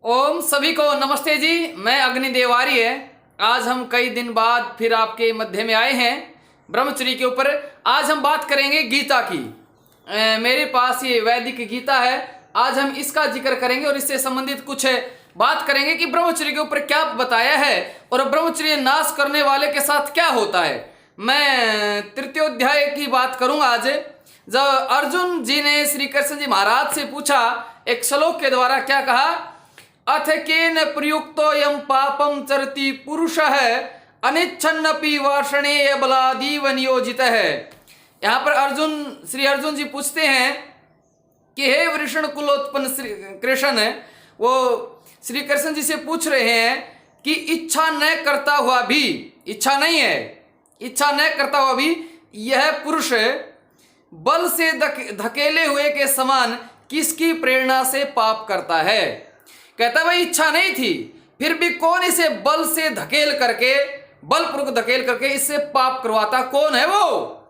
ओम सभी को नमस्ते जी। मैं अग्निदेव आर्य। आज हम कई दिन बाद फिर आपके मध्य में आए हैं ब्रह्मचर्य के ऊपर। आज हम बात करेंगे गीता की। मेरे पास ये वैदिक गीता है। आज हम इसका जिक्र करेंगे और इससे संबंधित कुछ बात करेंगे कि ब्रह्मचर्य के ऊपर क्या बताया है और ब्रह्मचर्य नाश करने वाले के साथ क्या होता है। मैं तृतीयोध्याय की बात करूंगा आज। जब अर्जुन जी ने श्री कृष्ण जी महाराज से पूछा एक श्लोक के द्वारा, क्या कहा, अथ केन प्रयुक्तोऽयं पापं चरति पुरुषः अनिच्छन्नपि वर्षणेय बलादीव नियोजितः। यहाँ पर श्री अर्जुन जी पूछते हैं कि हे वृषण कुलोत्पन्न श्री कृष्ण, वो श्री कृष्ण जी से पूछ रहे हैं कि इच्छा न करता हुआ भी, इच्छा नहीं है, इच्छा न करता हुआ भी यह पुरुष बल से धकेले हुए के समान किसकी प्रेरणा से पाप करता है। कहता भाई इच्छा नहीं थी, फिर भी कौन इसे बल से धकेल करके, बलपूर्वक धकेल करके इससे पाप करवाता, कौन है वो?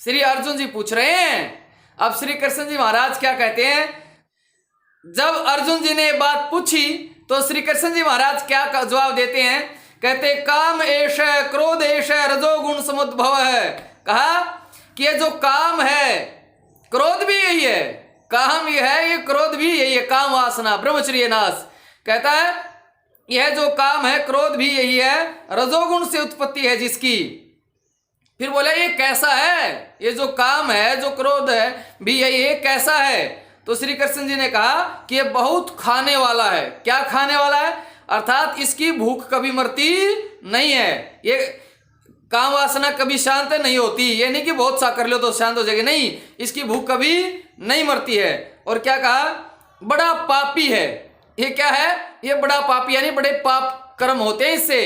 श्री अर्जुन जी पूछ रहे हैं। अब श्री कृष्ण जी महाराज क्या कहते हैं, जब अर्जुन जी ने बात पूछी तो श्री कृष्ण जी महाराज क्या जवाब देते हैं, कहते काम एष क्रोध एष रजोगुण समुद्भव है। कहा कि ये जो काम है, क्रोध भी यही है, काम ये है, ये क्रोध भी यही है, काम वासना ब्रह्मचर्य नाश। कहता है यह जो काम है, क्रोध भी यही है, रजोगुण से उत्पत्ति है जिसकी। फिर बोले ये कैसा है, ये जो काम है, जो क्रोध है भी यही है, कैसा है? तो श्री कृष्ण जी ने कहा कि ये बहुत खाने वाला है। क्या खाने वाला है? अर्थात इसकी भूख कभी मरती नहीं है, ये काम वासना कभी शांत नहीं होती। ये नहीं कि बहुत सा कर लो तो शांत हो जाएगी, नहीं, इसकी भूख कभी नहीं मरती है। और क्या कहा, बड़ा पापी है। ये क्या है? ये बड़ा पापी, यानी बड़े पाप कर्म होते हैं इससे।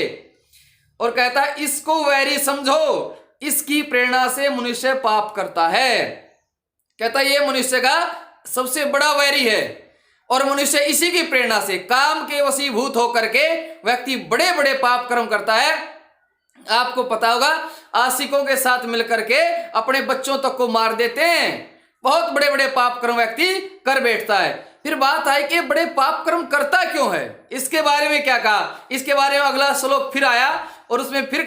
और कहता है इसको वैरी समझो, इसकी प्रेरणा से मनुष्य पाप करता है। कहता है ये मनुष्य का सबसे बड़ा वैरी है और मनुष्य इसी की प्रेरणा से, काम के वशीभूत होकर के व्यक्ति बड़े बड़े पाप कर्म करता है। आपको पता होगा, आशिकों के साथ मिलकर के अपने बच्चों तक को मार देते हैं। बहुत बड़े बड़े पाप कर्म व्यक्ति कर बैठता है। फिर बात आई कि बड़े पाप कर्म करता क्यों है, इसके बारे में क्या कहा, इसके बारे में अगला श्लोक फिर आया और उसमें फिर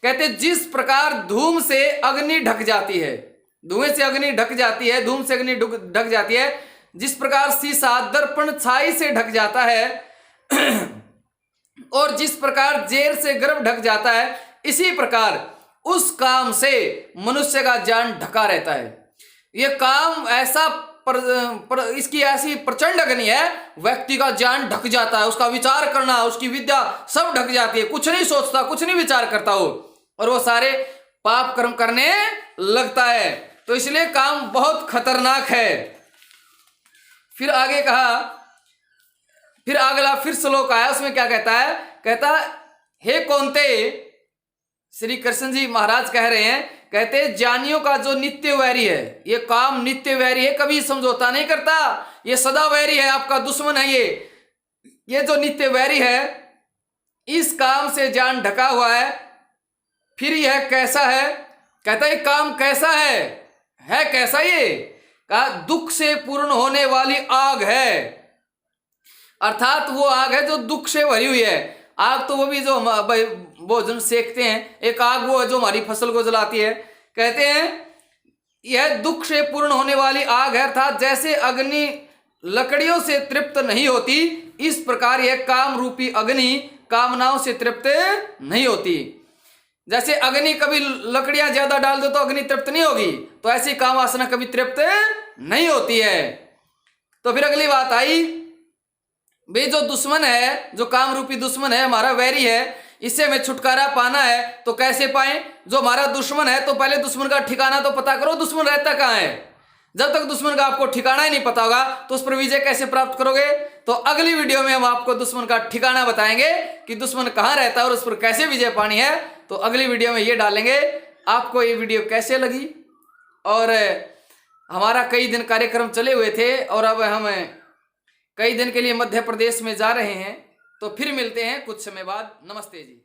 कहते जिस प्रकार धूम से अग्नि ढक जाती है, धुएं से अग्नि ढक जाती है, धूम से अग्नि ढक जाती है, जिस प्रकार शीशा दर्पण छाई से ढक जाता है और जिस प्रकार जेर से गर्भ ढक जाता है, इसी प्रकार उस काम से मनुष्य का जान ढका रहता है। ये काम ऐसा इसकी ऐसी प्रचंड अग्नि है, व्यक्ति का जान ढक जाता है, उसका विचार करना, उसकी विद्या सब ढक जाती है, कुछ नहीं सोचता, कुछ नहीं विचार करता हो, और वो सारे पाप कर्म करने लगता है। तो इसलिए काम बहुत खतरनाक है। फिर आगे कहा, फिर अगला फिर श्लोक आया, उसमें क्या कहता है, कहता हे कौन्ते, श्री कृष्ण जी महाराज कह रहे हैं, कहते ज्ञानियों का जो नित्य वैरी है, ये काम नित्य वैरी है, कभी समझौता नहीं करता, ये सदा वैरी है, आपका दुश्मन है। ये जो नित्य वैरी है, इस काम से जान ढका हुआ है। फिर यह कैसा है? कहता है काम कैसा है कैसा? ये कहा दुख से पूर्ण होने वाली आग है। अर्थात वो आग है जो दुख से भरी हुई है। आग तो वो भी जो भोजन सेकते हैं, एक आग वो है जो हमारी फसल को जलाती है। कहते हैं यह दुख से पूर्ण होने वाली आग है, अर्थात जैसे अग्नि लकड़ियों से तृप्त नहीं होती, इस प्रकार यह काम रूपी अग्नि कामनाओं से तृप्त नहीं होती। जैसे अग्नि कभी लकड़ियां ज्यादा डाल दो तो अग्नि तृप्त नहीं होगी, तो ऐसी काम वासना कभी तृप्त नहीं होती है। तो फिर अगली बात आई, वे जो दुश्मन है, जो काम रूपी दुश्मन है, हमारा वैरी है, इससे हमें छुटकारा पाना है तो कैसे पाएं? जो हमारा दुश्मन है तो पहले दुश्मन का ठिकाना तो पता करो, दुश्मन रहता कहाँ है। जब तक दुश्मन का आपको ठिकाना ही नहीं पता होगा तो उस पर विजय कैसे प्राप्त करोगे? तो अगली वीडियो में हम आपको दुश्मन का ठिकाना बताएंगे कि दुश्मन कहाँ रहता है और उस पर कैसे विजय पानी है। तो अगली वीडियो में ये डालेंगे। आपको ये वीडियो कैसे लगी? और हमारा कई दिन कार्यक्रम चले हुए थे और अब हम कई दिन के लिए मध्य प्रदेश में जा रहे हैं, तो फिर मिलते हैं कुछ समय बाद। नमस्ते जी।